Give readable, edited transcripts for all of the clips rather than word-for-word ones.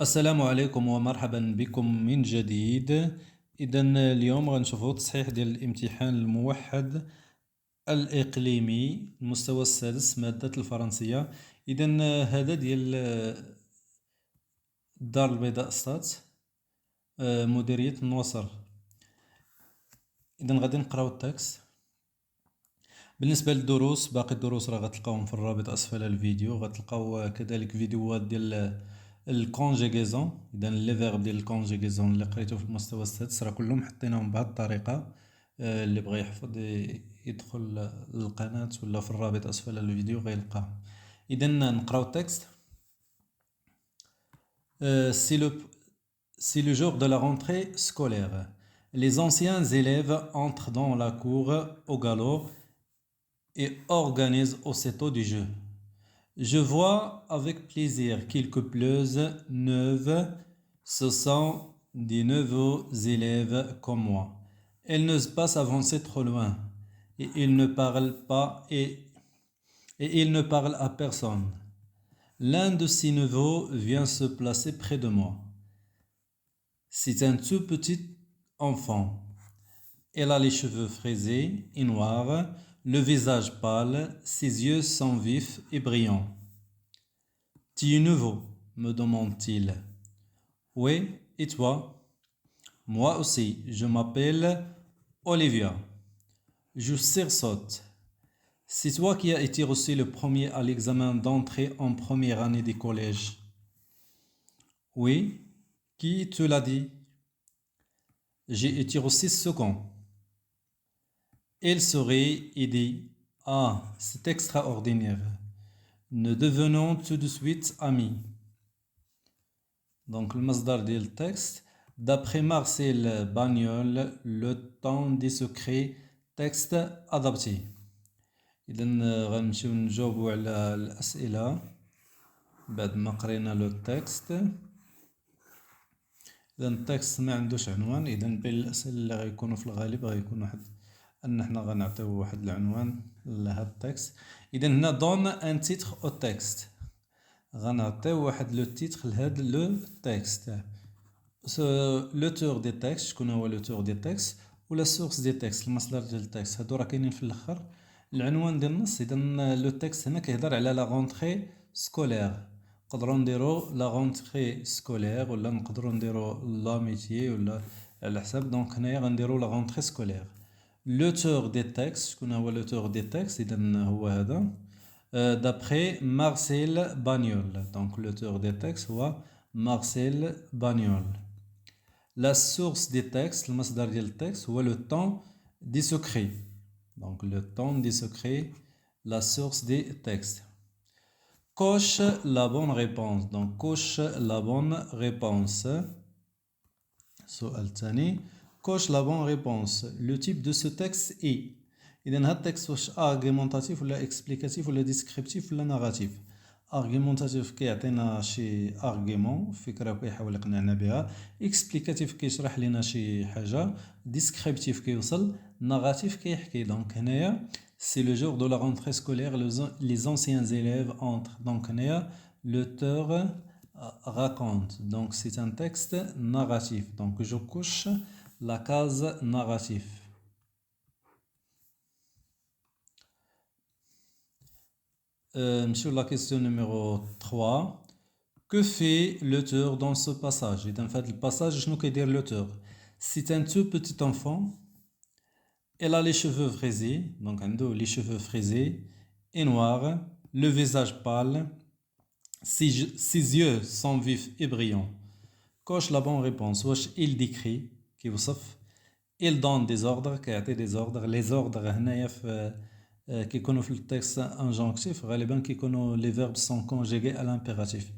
السلام عليكم ومرحبا بكم من جديد. إذا اليوم غنشوفوا التصحيح ديال الامتحان الموحد الإقليمي المستوى السادس مادة الفرنسية. إذا هذا ديال الدار البيضاء ستات، مديرية النواصر. إذا غادي نقراو التكست. بالنسبة للدروس، باقي الدروس راه غتلقاوهم في الرابط أسفل الفيديو. غتلقاو كذلك فيديوهات ديال الكونجيغيزون. اذا لي فيرب ديال الكونجيغيزون اللي قريتو في المستوى السادس راه كلهم حطيناهم بهذه الطريقه. اللي بغى يحفظ يدخل للقناه ولا في الرابط اسفل الفيديو غيلقاه. اذا نقراو التكست. C'est le jour de la rentrée scolaire. Les anciens élèves entrent dans la cour au galop et organisent aussitôt du jeu. Je vois avec plaisir quelques pelouses neuves. Ce sont des nouveaux élèves comme moi. Ils n'osent pas s'avancer trop loin et ils ne parlent pas et ils ne parlent à personne. L'un de ces nouveaux vient se placer près de moi. C'est un tout petit enfant. Elle a les cheveux frisés et noirs, le visage pâle, ses yeux sont vifs et brillants. Tu es nouveau, me demande-t-il. Oui, et toi? Moi aussi, je m'appelle Olivia. Je sursaute. C'est toi qui as été reçu le premier à l'examen d'entrée en première année du collège. Oui, qui te l'a dit? J'ai été reçu second. Il sourit et dit: Ah, c'est extraordinaire. Nous devenons tout de suite amis. Donc, le masdar du texte. D'après Marcel Bagnol, le temps des secrets, texte adapté. إذا غنمشيو نجاوبو على الأسئلة بعد ما قرينا لو تكست. إذا التكست ما عندوش عنوان، إذا بين الأسئلة اللي غيكونوا في الغالب غيكون واحد أن حنا غنعطيو واحد العنوان لهاد التكست. إذا هنا دون ان تيتر أو تكست، غنعطيو واحد لو تيتر لهاد لو تكست. لوتور دي تكست، شكون هو لوتور دي تكست ولا سورس دي تكست، المصدر ديال التكست، هادو راه كاينين في الاخر. العنوان ديال النص. اذا لو تكست هنا كيهضر على لا غونطري سكولير. نقدروا نديرو لا غونطري سكولير ولا نقدروا نديرو لا ميتيي ولا على حساب. دونك هنايا غنديرو لا غونطري سكولير. لوتور دي تكست، شكون هو لوتور دي تكست؟ اذا هو هذا d'après Marcel Bagnol. Donc l'auteur des textes هو Marcel Bagnol. La source des textes, le masdar ديال التكست هو le temps des secrets. Donc le temps des secrets, la source des textes. Coche la bonne réponse. Donc coche la bonne réponse. السؤال الثاني. Coche la bonne réponse. Le type de ce texte est. إذا هاد التكست واش argumentatif ولا explicatif ولا descriptif ولا narratif؟ argumentatif كيعطينا شي argument، فكرة كيحاول يقنعنا بها. explicatif كيشرح لنا شي حاجة. descriptif كيوصل. narratif كيحكي. دونك هنايا c'est le jour de la rentrée scolaire, les anciens élèves entrent. Donc هنايا l'auteur raconte. Donc c'est un texte narratif. Donc je coche la case narratif. Sur la question numéro 3, que fait l'auteur dans ce passage? Et dans le passage, je ne dire l'auteur. C'est un tout petit enfant. Elle a les cheveux frisés, donc les cheveux frisés et noirs, le visage pâle, ses yeux sont vifs et brillants. Coche la bonne réponse. Wesh il décrit, qui vous sauf. Il donne des ordres, qui a des ordres. Les ordres, هنايا في كيكونوا في التكست انجونكتيف، غالبا كيكونوا لي فيرب سون كونجيغي على امبيراتيف.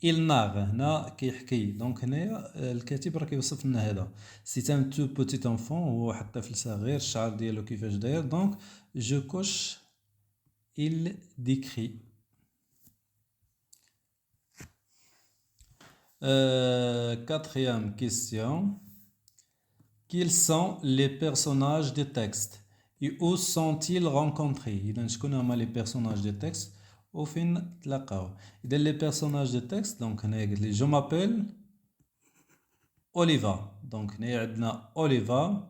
il narre هنا كيحكي. دونك هنايا الكاتب راه كيوصف لنا هذا سي ان تو بوتيت انفون، هو واحد الطفل صغير، الشعر ديالو كيفاش داير. دونك جو كوش il décrit. Quatrième question. Quels sont les personnages des textes et où sont-ils rencontrés؟ إذا شكون هما les personnages des textes وفين تلاقاو. إذا les personnages de texte donc هنايا قلت لي je m'appelle Oliva. donc هنايا عندنا Oliva.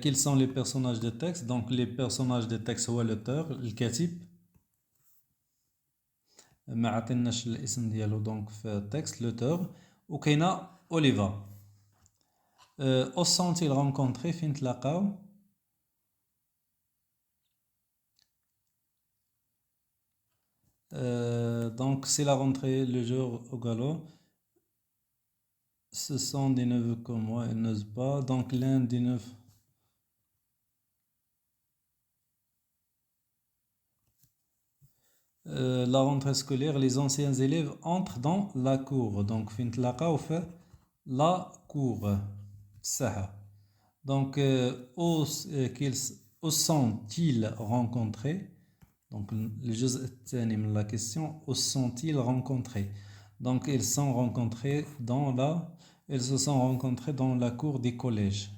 Quels sont les personnages de texte? Donc les personnages de texte هو l'auteur الكاتب. ما عطيناش الاسم ديالو دونك في التكست l'auteur. وكاينه Oliva. Où sont-ils rencontrés? فين تلاقاو؟ Donc c'est la rentrée le jour au galop. Ce sont des neveux comme moi, ils n'osent pas. Donc l'un des neuf. La rentrée scolaire, les anciens élèves entrent dans la cour. Donc فين تلاقاو في la cour. الساحة. Donc où sont-ils rencontrés? Donc الجزء الثاني من la question, où sont-ils rencontrés? Donc ils se sont rencontrés dans la cour des collèges.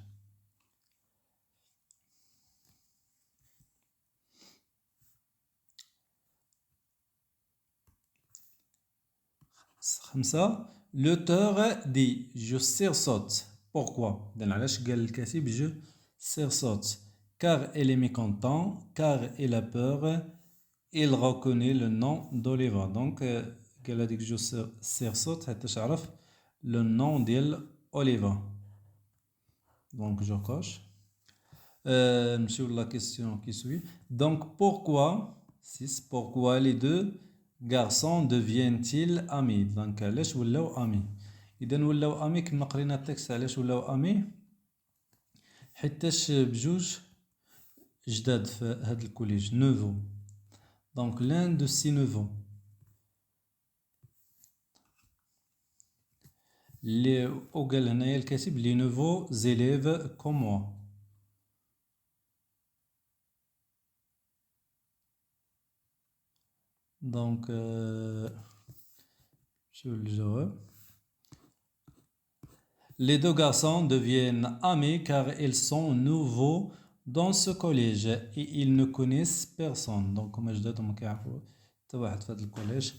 خمسة. L'auteur dit je sursaute. Pourquoi? Dan علاش قال الكاتب je sursaute? Car elle est mécontent, car il a peur, il reconnaît le nom d'Oliva. Donc قال هذيك je sursaute حتى تعرف le nom ديال Oliva. Donc je coche. نمشيو la question qui suit. Donc pourquoi les deux garçons deviennent-ils amis? Donc علاش ولاو amis? إذا ولاو amis كما قرينا التكست علاش ولاو amis؟ حيتاش بجوج جداد في هاد الكوليج nouveau. Donc l'un de ces nouveaux. وقال هنايا الكاتب les nouveaux élèves comme moi. Donc شو الجواب؟ Les deux garçons deviennent amis car ils sont nouveaux dans ce collège et ils ne connaissent personne. Donc هما جداد وما كيعرفوا حتى واحد في هذا الكوليج.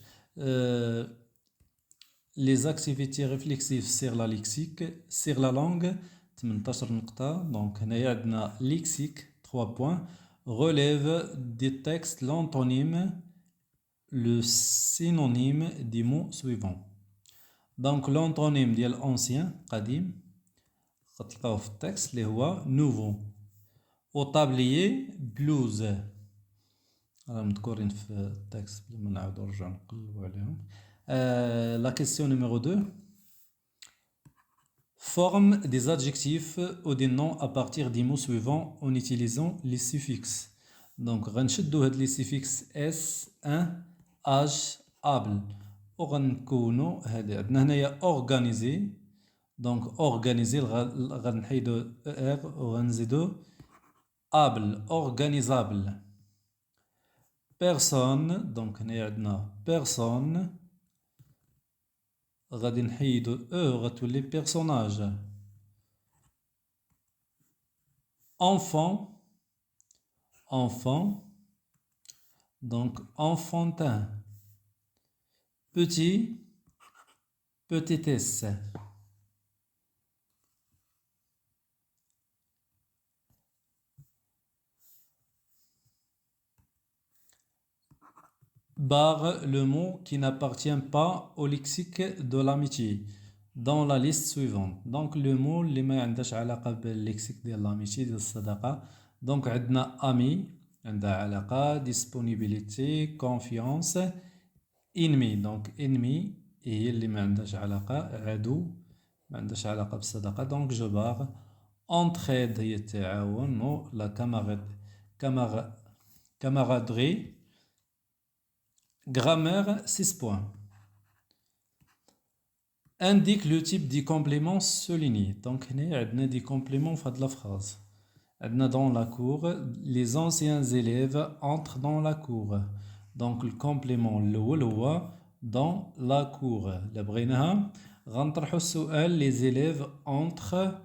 Les activités réflexives sur la lexique, sur la langue 18 نقطة. Donc هنايا عندنا lexique 3 points. Relève des textes l'antonyme, le synonyme des mots suivants. Donc l'antonyme ديال ancien قديم غتلقاوه في التكست اللي هو nouveau. au tablier blouse راه مذكورين في التكست بلا ما نعاودو نرجعو نقلبو عليهم. La question numéro 2. Forme des adjectifs ou des noms à partir des mots suivants en utilisant les suffixes. Donc غنشدو هاد les suffixes s, un, age, able. وغنكونو هادي عندنا هنايا organiser. Donc organiser غنحيدو r وغنزيدو able, organisable. Personne. Donc هنايا عندنا personne غادي نحيدو غتولي personnage. Enfant. Donc enfantin. Petit, petitesse. Barre le mot qui n'appartient pas au lexique de l'amitié dans la liste suivante. Donc le mot اللي ما عندهاش علاقة بالليكسيك ديال l'amitié ديال الصداقة. Donc عندنا ami عندها علاقة, disponibilité, confiance, ennemi. Donc ennemi هي اللي ما عندهاش علاقة, عدو ما عندهاش علاقة بالصداقة. Donc je barre. Entraide هي التعاون و la camaraderie. Grammaire 6 points. Indique le type de complément souligné. Donc هنا عندنا des compléments في هاد la phrase. عندنا dans la cour, les anciens élèves entrent dans la cour. Donc le complément الأول هو dans la cour. اللي بغيناها غنطرحو السؤال les élèves entrent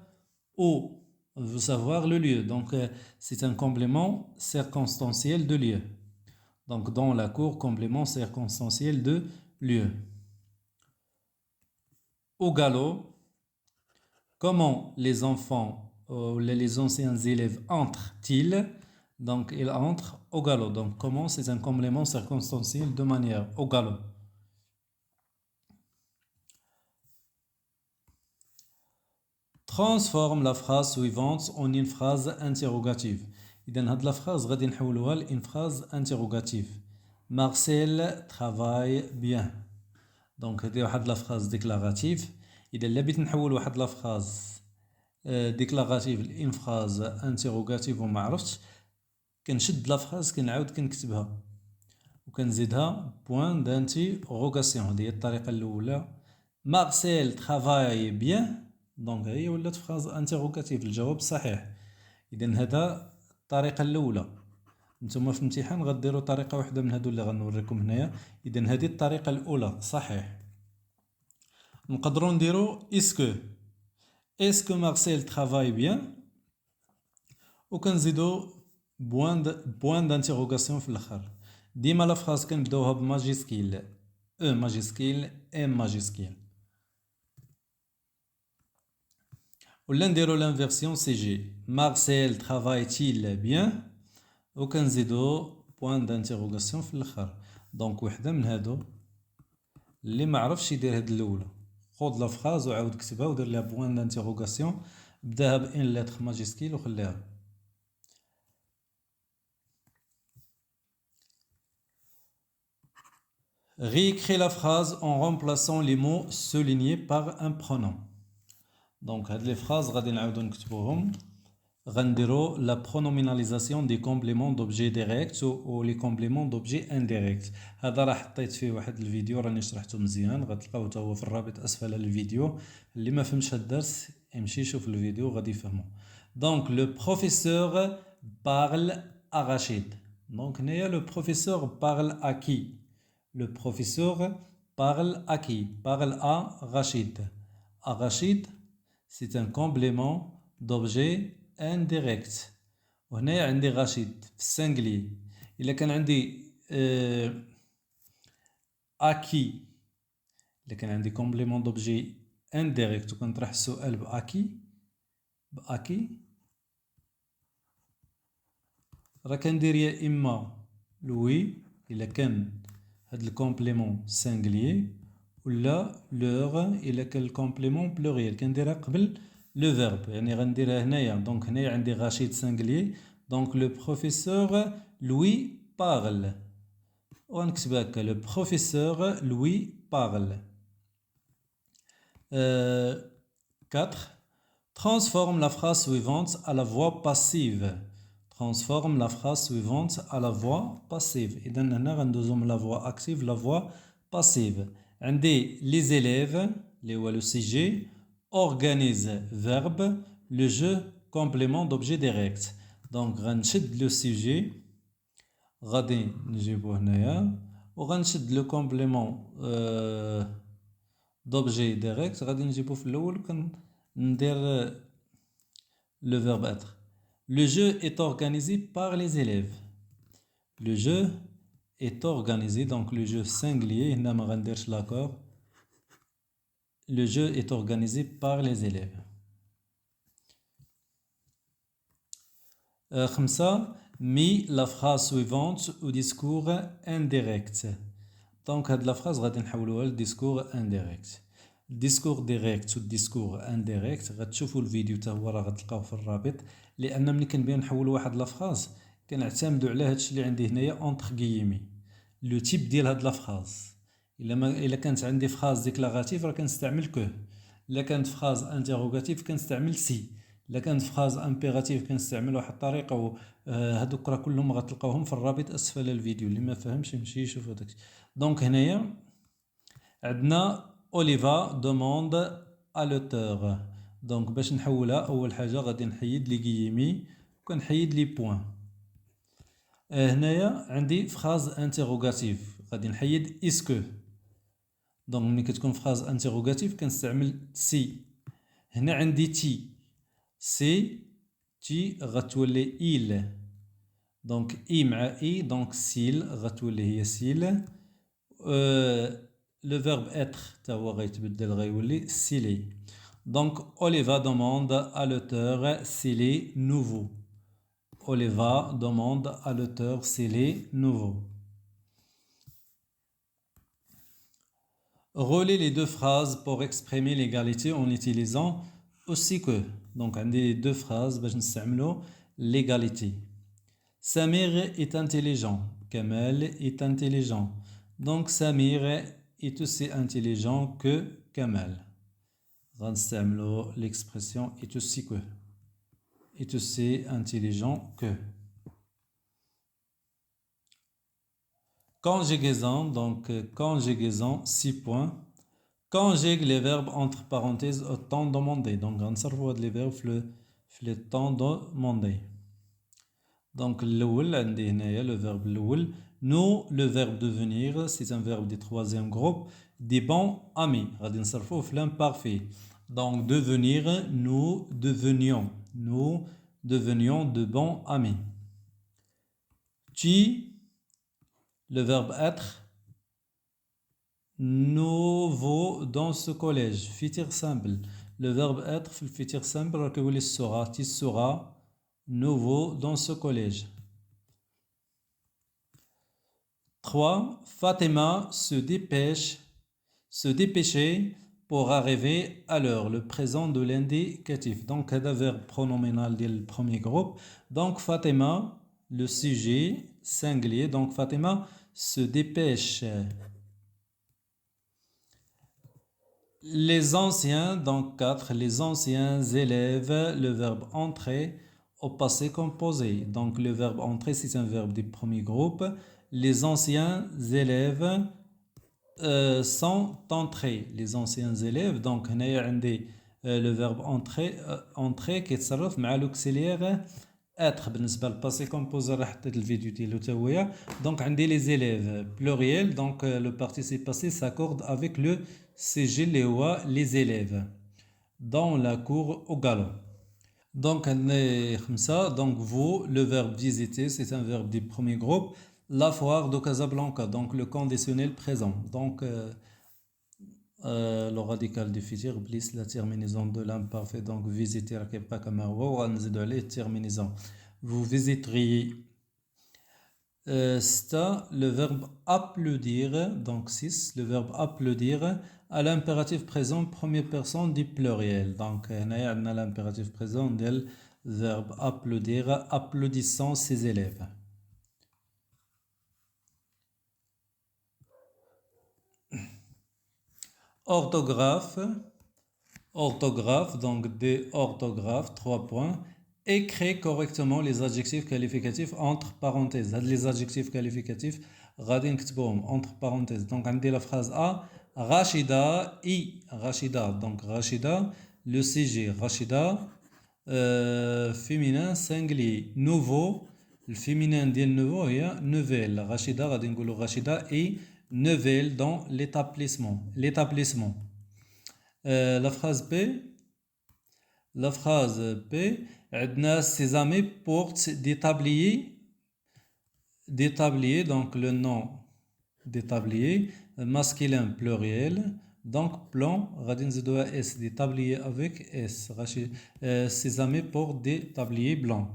où. veut savoir le lieu. Donc, c'est un complément circonstanciel de lieu. Donc, dans la cour, complément circonstanciel de lieu. Au galop, comment les enfants ou les anciens élèves entrent-ils? Donc, ils entrent au galop. Donc, comment c'est un complément circonstanciel de manière au galop. Transforme la phrase suivante en une phrase interrogative. إذن هاد la phrase غادي نحولوها ل une phrase interrogative. Marcel travaille bien. Donc هادي واحد la phrase déclarative. إذا إلا بغيت نحول واحد la phrase déclarative ل une phrase interrogative وما عرفتش كنشد la phrase كنعاود كنكتبها وكنزيدها point d'interrogation. هادي هي الطريقة الأولى. Marcel travaille bien. دونك هي ولات فراز انتيروغاتيف الجواب صحيح. اذا هذا الطريقه الاولى. نتوما في الامتحان غديروا طريقه واحده من هادو اللي غنوريكم هنايا. اذا هذه الطريقه الاولى صحيح. نقدروا نديروا اسكو مارسيل ترافاي بيان وكنزيدوا بوان دانتيروغاسيون في الاخر. ديما لا فراز كنبداوها بماجيسكيل او ماجيسكيل ام ماجيسكيل. ولا نديرو l'inversion CG. Marcel travaille-t-il bien وكنزيدو point d'interrogation في الاخر. دونك وحده من هادو اللي ما عرفش يدير هاد الاولى خذ لا فراز وعاود كتبها ودير لها point d'interrogation بداها بان لتر ماجيسكيل وخليها. Réécris la phrase en remplaçant les mots soulignés par un pronom. Donc هاد لي phrases غادي نعاودو نكتبوهم. غنديرو la pronominalisation des compléments d'objet direct ou les compléments d'objet indirect. هذا راه حطيت فيه واحد الفيديو راني شرحته مزيان غتلقاوه حتى هو في الرابط اسفل الفيديو. اللي ما فهمش هاد الدرس يمشي يشوف الفيديو غادي يفهمو. Donc le professeur parle à Rachid. Donc هنايا le professeur parle à qui? Le professeur parle à qui? Parle à Rachid. À Rachid c'est un complément d'objet indirect. وهنا عندي رشيد في السنجلي. إلا كان عندي أكي إلا كان عندي complément d'objet indirect وكنطرح السؤال بأكي راه كندير يا إما لوي إلا كان هاد الكومبليمون سانجليي ولا لوغ إلا كان الكومبليمون بلوريال كنديرها قبل لو فيرب. يعني غنديرها هنايا. دونك هنايا عندي رشيد سانجليي. دونك لو بروفيسور لوي بارل وغنكتب هكا لو بروفيسور لوي بارل. 4. Transforme la phrase suivante à la voix passive. Transforme la phrase suivante à la voix passive. إذا هنا غندوزو من la voix active la voix passive. عندي les élèves اللي هو le sujet organise verbe le jeu complément d'objet direct. Donc غنشد le sujet غادي نجيبو هنايا وغنشد le complément d'objet direct غادي نجيبو في الاول وندير le verbe être. Le jeu est organisé par les élèves. Le jeu est organisé. Donc le jeu singulier هنا ما غنديرش l'accord. Le jeu est organisé par les élèves. 5. Mets la phrase suivante au discours indirect. Donc هاد la phrase غادي نحولوها ل discours indirect. الديسكور ديريكت والديسكور انديريكت غتشوفوا الفيديو حتى هو راه غتلقاوه في الرابط. لان ملي كنبغي نحول واحد لا فراز كنعتمدوا على هادشي اللي عندي هنايا اونتر غيمي لو تيب ديال هاد لا فراز. الا كانت عندي فراز ديكلاراتيف راه كنستعمل كو. الا كانت فراز انتيروغاتيف كنستعمل سي. الا كانت فراز امبيراتيف كنستعمل واحد الطريقه. هادوك راه كلهم غتلقاوهم في الرابط اسفل الفيديو. اللي ما فهمش يمشي يشوف هذاك. دونك هنايا عندنا Oliva demande à l'auteur. دونك باش نحولها اول حاجه غادي نحيد لي غيمي وكنحيد لي بوين. هنايا عندي فراز انتيروغاتيف غادي نحيد اسكو. دونك ملي كتكون فراز انتيروغاتيف كنستعمل سي. هنا عندي تي سي تي غتولي il. Donc i مع i, donc s'il غتولي هي s'il. Le verbe être تا هو غيتبدل غيولي s'il. Donc Oliva demande à l'auteur s'il est nouveau. Oliva demande à l'auteur s'il est nouveau. Relie les deux phrases pour exprimer l'égalité en utilisant aussi que. Donc on a les deux phrases باش نستعملوا l'égalité. Samir est intelligent. Kamel est intelligent. Donc Samir est aussi intelligent que Kamel. غنستعملوا l'expression est aussi que. Est aussi intelligent que. Conjugaison, donc conjugaison, 6 points. Conjugue les verbes entre parenthèses au temps demandé. Donc, on observe les verbes le temps demandé. Donc, le verbe l'oul. Nous, le verbe devenir, c'est un verbe du troisième groupe. Des bons amis. On observe l'imparfait. Donc, devenir, nous devenions. Nous devenions de bons amis. Tu, le verbe être, nouveau dans ce collège. Futur simple. Le verbe être, futur simple, tu seras nouveau dans ce collège. 3. Fatima se dépêcher pour arriver à l'heure. Le présent de l'indicatif. Donc, c'est un verbe pronominal du premier groupe. Donc, Fatima, le sujet singulier. Donc, Fatima se dépêche. Les anciens, donc 4, les anciens élèves, le verbe entrer au passé composé. Donc le verbe entrer, c'est un verbe du premier groupe. Les anciens élèves sont entrés. Les anciens élèves, donc on a le verbe entrer qui يتصرف مع l'auxiliaire être. بالنسبة للباسé composé راه حطيت الفيديو ديالو تا هويا. Donc عندي les élèves pluriel, donc le participe passé s'accorde avec le سجل اللي هو les élèves dans la cour au galop. Donc donc vous, le verbe visiter, c'est un verbe du premier groupe. La foire de Casablanca, donc le conditionnel présent. Donc le radical du futur plus la terminaison de l'imparfait. Donc visiter pas comme un roi, on les terminaison. Vous visiteriez. Le verbe applaudir, donc 6, le verbe applaudir à l'impératif présent première personne du pluriel. Donc on a l'impératif présent du verbe applaudir, applaudissant ses élèves. Orthographe, donc des orthographes, 3 points. Écris correctement les adjectifs qualificatifs entre parenthèses. Les adjectifs qualificatifs, entre parenthèses. Donc, on dit la phrase A, Rachida, Rachida. Donc, Rachida, le sujet, Rachida, féminin singulier. Nouveau, le féminin dit nouveau, il y a nouvelle. Rachida, Rachida et nouvelle dans l'établissement. La phrase P, ses amis portent des tabliers, donc le nom des tabliers, masculin pluriel, donc plan, S, des tabliers avec S. Ses amis portent des tabliers blancs.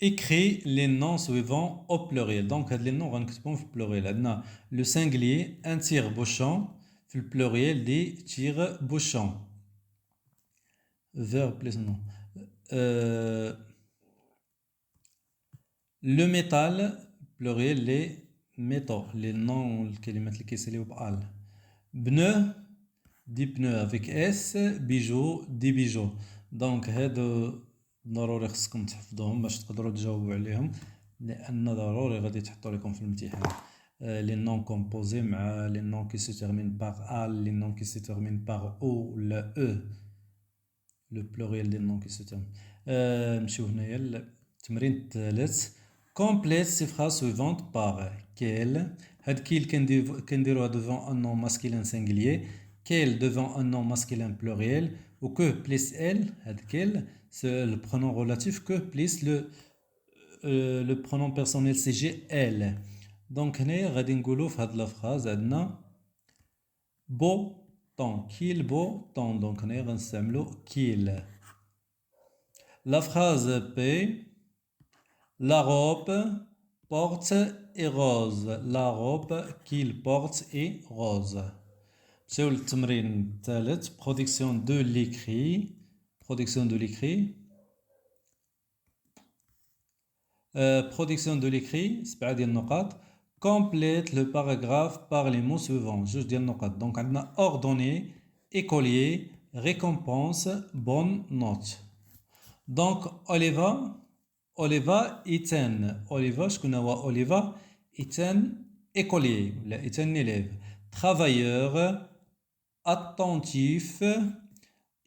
Écris les noms suivants au pluriel. Donc, les noms vont au pluriel. Le singulier, un tire-bouchon. Le pluriel, des tire-bouchons. Verbe plus nom. Le métal, pluriel, les métaux. Les noms, les métaux qui sont al. Pneu, des pneus avec S. Bijoux, des bijoux. Donc, ضروري خصكم تحفظوهم باش تقدروا تجاوبوا عليهم لان ضروري غادي تحطوا لكم في الامتحان les noms composés مع les noms qui se terminent par al, les noms qui se terminent par o ou la e, le pluriel des noms qui se terminent. نمشيو هنايا التمرين الثالث. Complète ces phrases suivantes par quel. هاد kill كنديروها devant un nom masculin singulier. Quel devant un nom masculin pluriel. Ou que plus elle. هاد quel c'est le pronom relatif que plus le pronom personnel CG elle. Donc هنا غادي نقولوا في هاد la phrase عندنا beau temps. Qu'il beau temps. Donc هنا غنستعملوا qu'il. La phrase P. La robe porte est rose. La robe qu'il porte est rose. C'est le تمرين الثالث. Production de l'écrit. Production de l'écrit. Production de l'écrit. C'est pas ديال النقاط. Complète le paragraphe par les mots suivants. جوج ديال النقاط. Donc عندنا ordonné, écolier, récompense, bonne note. Donc Oliva est Oliva, je connais Oliva est un écolier, est un élève, travailleur, attentif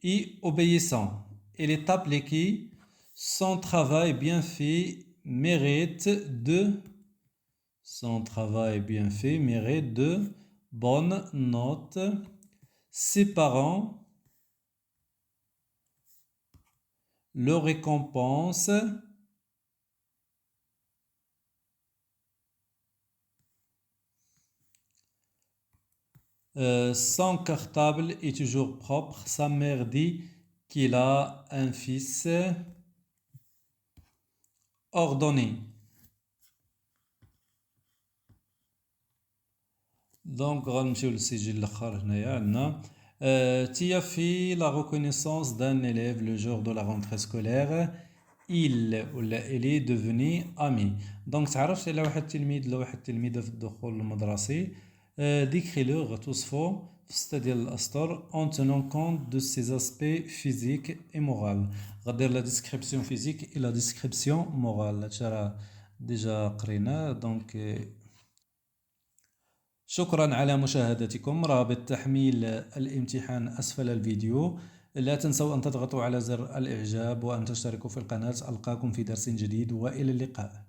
et obéissant. Il est appliqué, son travail bien fait mérite de bonnes notes. Ses parents le récompensent. Son cartable est toujours propre. Sa mère dit qu'il a un fils ordonné. Donc, غنمشيو للسجل الآخر هنايا عندنا تيا في la reconnaissance d'un élève le jour de la rentrée scolaire. Il ولا elle est devenu ami. Donc تعرفت على واحد التلميذ ولا واحد التلميذة في الدخول المدرسي. Décris-le, غتوصفو في 6 ديال الأسطر en tenant compte de ses aspects physiques et moraux. غدير la description physique et la description morale. هادشي راه ديجا قريناه. دونك شكرا على مشاهدتكم. رابط تحميل الامتحان أسفل الفيديو. لا تنسوا أن تضغطوا على زر الإعجاب وأن تشتركوا في القناة. ألقاكم في درس جديد وإلى اللقاء.